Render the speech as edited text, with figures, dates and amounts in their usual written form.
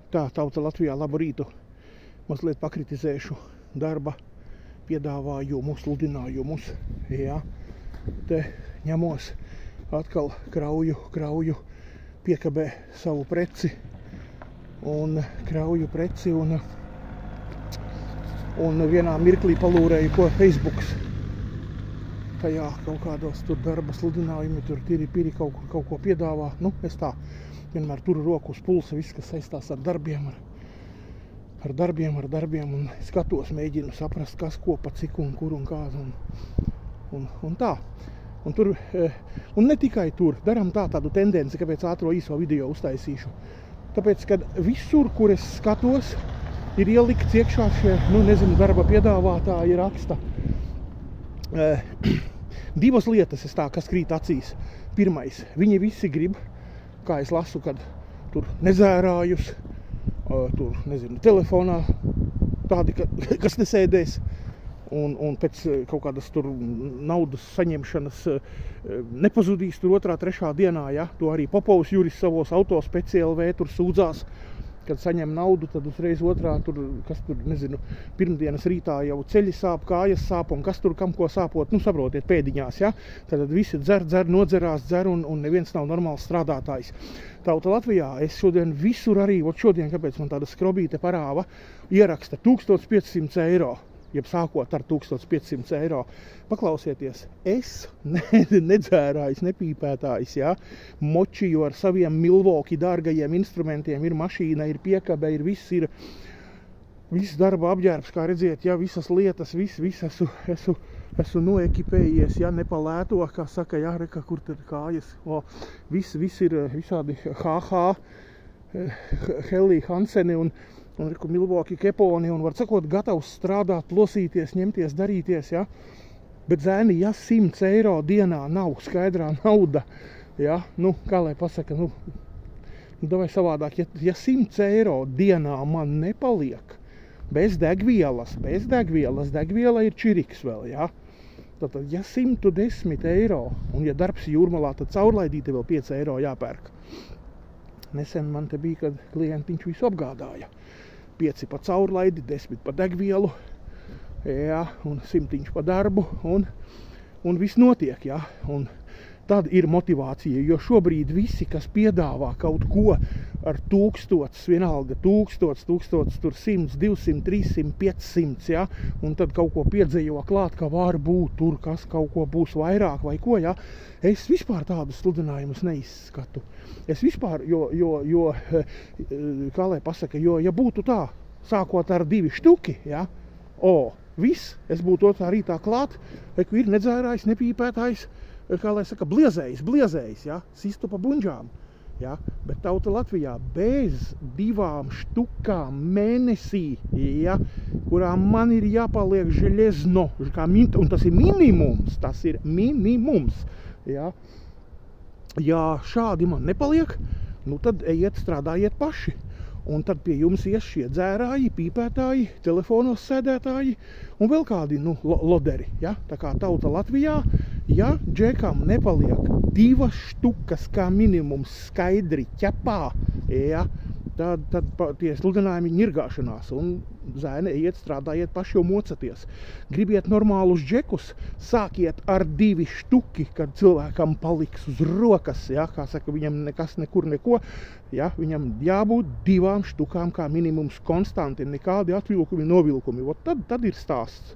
Tā, Tauta Latvijā, labu rītu. Mazliet pakritizēšu darba piedāvājumus, sludinājumus. Jā, te ņemos atkal krauju piekabē savu preci un krauju preci un vienā mirklī palūrēju, ko Facebooks. Tajā kaut kādos tur darba sludinājumi, tur tiri kaut ko piedāvā. Nu, es tā vienmēr turu roku uz pulsa, viss, kas saistās ar darbiem, un skatos, mēģinu saprast, kas, ko, pa cik un kur un kā, un tā. Un tur, un ne tikai tur, daram tādu tendenci, kāpēc ātro īso video uztaisīšu. Tāpēc, kad visur, kur es skatos, ir ielikts iekšā šie, darba piedāvātāji raksta. Divas lietas, kas krīt acīs. Pirmais, viņi visi grib, kā es lasu, kad tur nezērājus, tur, telefonā tādi, kas nesēdēs, un pēc kaut kādas tur naudas saņemšanas nepazudīs tur 2., 3. dienā, ja? To arī Popovs Juris savos autospeci.lv tur sūdzās, kad saņem naudu, tad uzreiz 2. pirmdienas rītā jau ceļi sāp, kājas sāp, un kas tur kam ko sāpot, saprotiet, pēdiņās, ja? Tad visi dzer, nodzerās, un neviens nav normāls strādātājs. Tauta Latvijā, es šodien visur arī, šodien, kāpēc man tāda skrobīte parāva, ieraksta 1500 eiro, jeb sākot ar 1500 eiro. Paklausieties, es nedzērājs, nepīpētājs, ja? Močiju ar saviem Milwaukee dārgajiem instrumentiem, ir mašīna, ir piekabe, ir viss darba apģērbs, kā redziet, ja? Visas lietas, esmu noekipējies, ja? Nepalēto, kā saka, ja? Reka, kur tad kājas, viss ir visādi Helly Hanseni un Milwaukee keponi, un var sakot, gatavs strādāt, plosīties, ņemties, darīties, ja? Bet zēni, ja 100 eiro dienā nav skaidrā nauda, ja? Kā lai pasaka, davai savādāk, ja 100 eiro dienā man nepaliek, bez degvielas, degviela ir čiriks vēl, ja? Tātad, ja 110 eiro, un ja darbs Jūrmalā, tad caurlaidīte vēl 5 eiro jāpērk. Nesen man te bija, kad klientiņš visu apgādāja. 5 pa caurlaidi, 10 pa degvielu, jā, un 100 pa darbu, un viss notiek, jā. Un tad ir motivācija, jo šobrīd visi, kas piedāvā kaut ko ar 1000, vienalga 1000, 100, 200, 300, 500, jā, un tad kaut ko piedzējo klāt, ka var būt tur, kas kaut ko būs vairāk vai ko, jā. Es vispār tādus sludinājumus neizskatu. Es vispār, jo kā lai pasaka, jo, ja būtu tā, sākot ar 2 štuki, ja, viss, es būtu 2. rītā klāt, ir nedzērājs, nepīpētājs, kā lai saka, bliezējs, ja, sistu pa bunģām, ja, bet Tauta Latvijā bez 2 štukām mēnesī, ja, kurām man ir jāpaliek železno, un tas ir minimums, ja. Ja šādi man nepaliek, tad ejiet, strādājiet paši. Un tad pie jums ies šie dzērāji, pīpētāji, telefonos sēdētāji un vēl kādi, loderi, ja? Tā kā Tauta Latvijā, ja džekam nepaliek 2 štukas kā minimums skaidri ķepā, ja, tad tie sludinājumi ņirgāšanās, un zēni, ejiet, strādājiet paši, jau mocaties. Gribiet normālus džekus, sākiet ar 2 štuki, kad cilvēkam paliks uz rokas, ja, kā saka, viņam nekas nekur neko, ja, viņam jābūt 2 štukām kā minimums konstanti, nekādi atvilkumi, novilkumi, tad ir stāsts.